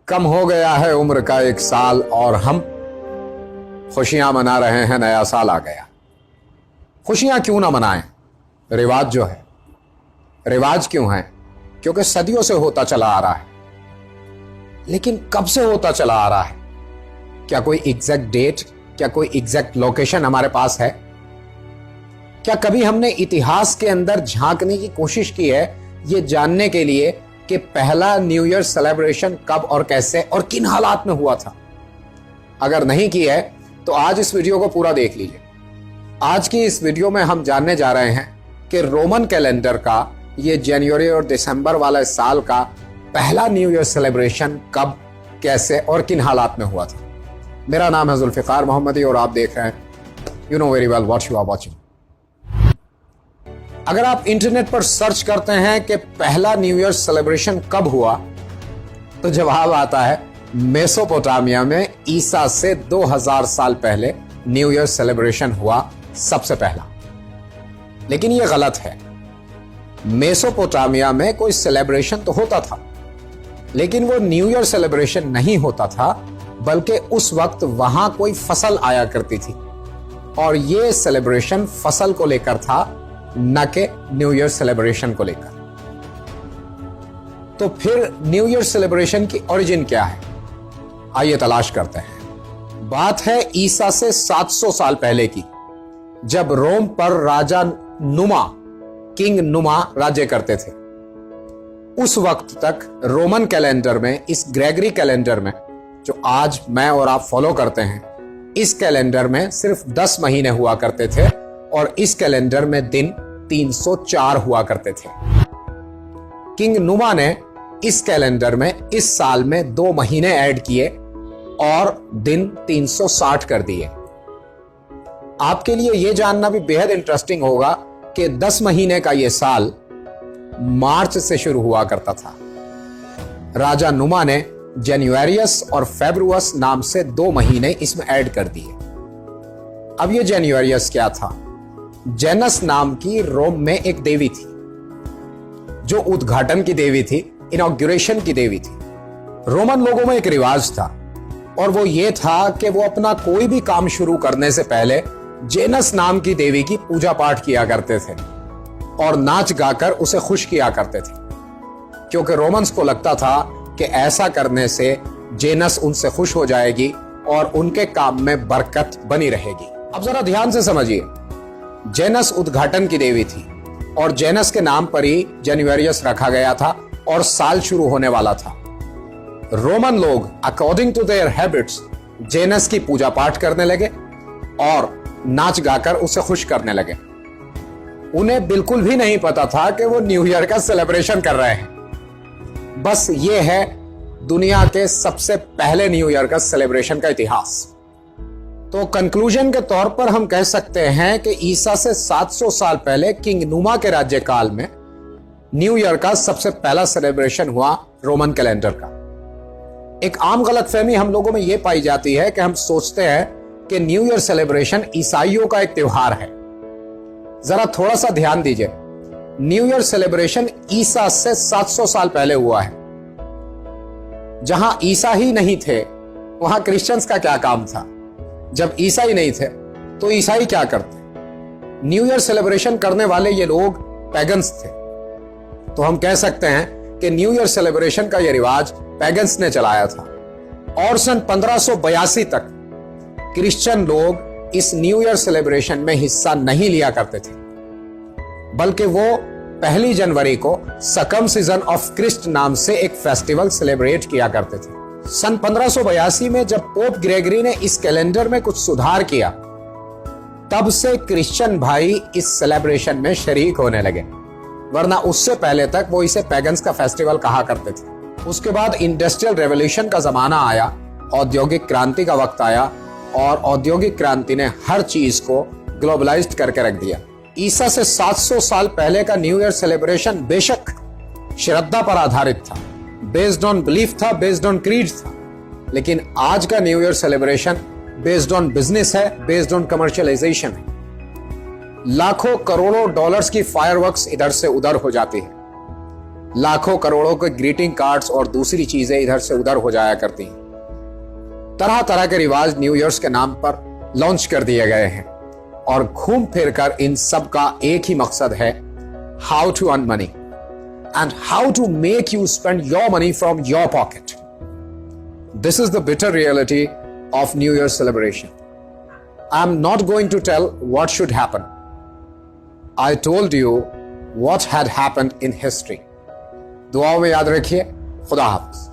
कम हो गया है उम्र का एक साल और हम खुशियां मना रहे हैं, नया साल आ गया। खुशियां क्यों ना मनाएं? रिवाज जो है, रिवाज क्यों है? क्योंकि सदियों से होता चला आ रहा है। लेकिन कब से होता चला आ रहा है? क्या कोई एग्जैक्ट डेट, क्या कोई एग्जैक्ट लोकेशन हमारे पास है? क्या कभी हमने इतिहास के अंदर झांकने की कोशिश की है यह जानने के लिए कि पहला न्यू ईयर सेलिब्रेशन कब और कैसे और किन हालात में हुआ था? अगर नहीं की है तो आज इस वीडियो को पूरा देख लीजिए। आज की इस वीडियो में हम जानने जा रहे हैं कि रोमन कैलेंडर का ये जनवरी और दिसंबर वाले साल का पहला न्यू ईयर सेलिब्रेशन कब, कैसे और किन हालात में हुआ था। मेरा नाम है जुल्फिकार मोहम्मदी और आप देख रहे हैं you know very well what you are watching. अगर आप इंटरनेट पर सर्च करते हैं कि पहला न्यू ईयर सेलिब्रेशन कब हुआ तो जवाब आता है मेसोपोटामिया में ईसा से 2000 साल पहले न्यू ईयर सेलिब्रेशन हुआ सबसे पहला। लेकिन यह गलत है। मेसोपोटामिया में कोई सेलिब्रेशन तो होता था, लेकिन वो न्यू ईयर सेलिब्रेशन नहीं होता था, बल्कि उस वक्त वहां कोई फसल आया करती थी और यह सेलिब्रेशन फसल को लेकर था, न कि न्यू ईयर सेलिब्रेशन को लेकर। तो फिर न्यू ईयर सेलिब्रेशन की ओरिजिन क्या है? आइए तलाश करते हैं। बात है ईसा से 700 साल पहले की, जब रोम पर राजा नुमा, किंग नुमा राज्य करते थे। उस वक्त तक रोमन कैलेंडर में, इस ग्रेगरी कैलेंडर में जो आज मैं और आप फॉलो करते हैं, इस कैलेंडर में सिर्फ 10 महीने हुआ करते थे और इस कैलेंडर में दिन 304 हुआ करते थे। किंग नुमा ने इस कैलेंडर में इस साल में 2 महीने ऐड किए और दिन 360 कर दिए। आपके लिए यह जानना भी बेहद इंटरेस्टिंग होगा कि 10 महीने का यह साल मार्च से शुरू हुआ करता था। राजा नुमा ने जनवरियस और फेब्रुअस नाम से 2 महीने इसमें ऐड कर दिए। अब यह जनवरियस क्या था? जेनस नाम की रोम में एक देवी थी जो उद्घाटन की देवी थी, इनॉग्रेशन की देवी थी। रोमन लोगों में एक रिवाज था और वो ये था कि वो अपना कोई भी काम शुरू करने से पहले जेनस नाम की देवी की पूजा पाठ किया करते थे और नाच गाकर उसे खुश किया करते थे, क्योंकि रोमन्स को लगता था कि ऐसा करने से जेनस उनसे खुश हो जाएगी और उनके काम में बरकत बनी रहेगी। अब जरा ध्यान से समझिए, जेनस उद्घाटन की देवी थी और जेनस के नाम पर ही जनवरियस रखा गया था और साल शुरू होने वाला था। रोमन लोग according to their habits Janus की पूजा पाठ करने लगे और नाच गाकर उसे खुश करने लगे। उन्हें बिल्कुल भी नहीं पता था कि वो न्यू ईयर का सेलिब्रेशन कर रहे हैं। बस ये है दुनिया के सबसे पहले न्यू ईयर का सेलिब्रेशन का इतिहास। तो कंक्लूजन के तौर पर हम कह सकते हैं कि ईसा से 700 साल पहले किंग नुमा के राज्यकाल में न्यू ईयर का सबसे पहला सेलिब्रेशन हुआ रोमन कैलेंडर का। एक आम गलतफहमी हम लोगों में यह पाई जाती है कि हम सोचते हैं कि न्यू ईयर सेलिब्रेशन ईसाइयों का एक त्योहार है। जरा थोड़ा सा ध्यान दीजिए, न्यू ईयर सेलिब्रेशन ईसा से 700 साल पहले हुआ है। जहां ईसा ही नहीं थे वहां क्रिश्चियंस का क्या काम था? जब ईसाई नहीं थे तो ईसाई क्या करते? न्यू ईयर सेलिब्रेशन करने वाले ये लोग पैगन्स थे। तो हम कह सकते हैं कि न्यू ईयर सेलिब्रेशन का यह रिवाज पैगन्स ने चलाया था और सन 1582 तक क्रिश्चियन लोग इस न्यू ईयर सेलिब्रेशन में हिस्सा नहीं लिया करते थे, बल्कि वो 1 जनवरी को सकमसिजन ऑफ क्रिस्ट नाम से एक फेस्टिवल सेलिब्रेट किया करते थे। सन 1582 में जब पोप ग्रेगरी ने इस कैलेंडर में कुछ सुधार किया, तब से क्रिश्चियन भाई इस सेलिब्रेशन में शरीक होने लगे, वरना उससे पहले तक वो इसे पैगन्स का फेस्टिवल कहा करते थे। उसके बाद इंडस्ट्रियल रेवोल्यूशन का जमाना आया, औद्योगिक क्रांति का वक्त आया और औद्योगिक क्रांति ने हर चीज को ग्लोबलाइज्ड करके रख दिया। ईसा से 700 साल पहले का न्यू ईयर सेलिब्रेशन बेशक श्रद्धा पर आधारित था, बेस्ड ऑन बिलीफ था, बेस्ड ऑन क्रीड था, लेकिन आज का new year celebration based on business है, बेस्ड ऑन कमर्शियलाइजेशन है। लाखों करोड़ों डॉलर्स की फायरवर्क्स इधर से उधर हो जाती है लाखों करोड़ों के ग्रीटिंग कार्ड्स और दूसरी चीजें इधर से उधर हो जाया करती हैं। तरह तरह के रिवाज न्यू ईयर्स के नाम पर लॉन्च कर दिए गए हैं और घूम फिर कर इन सब का एक ही मकसद है, how to earn money and how to make you spend your money from your pocket. This is the bitter reality of New Year's celebration. I'm not going to tell what should happen. I told you what had happened in history. दुआओं में याद रखिए। खुदा हाफ़िज़।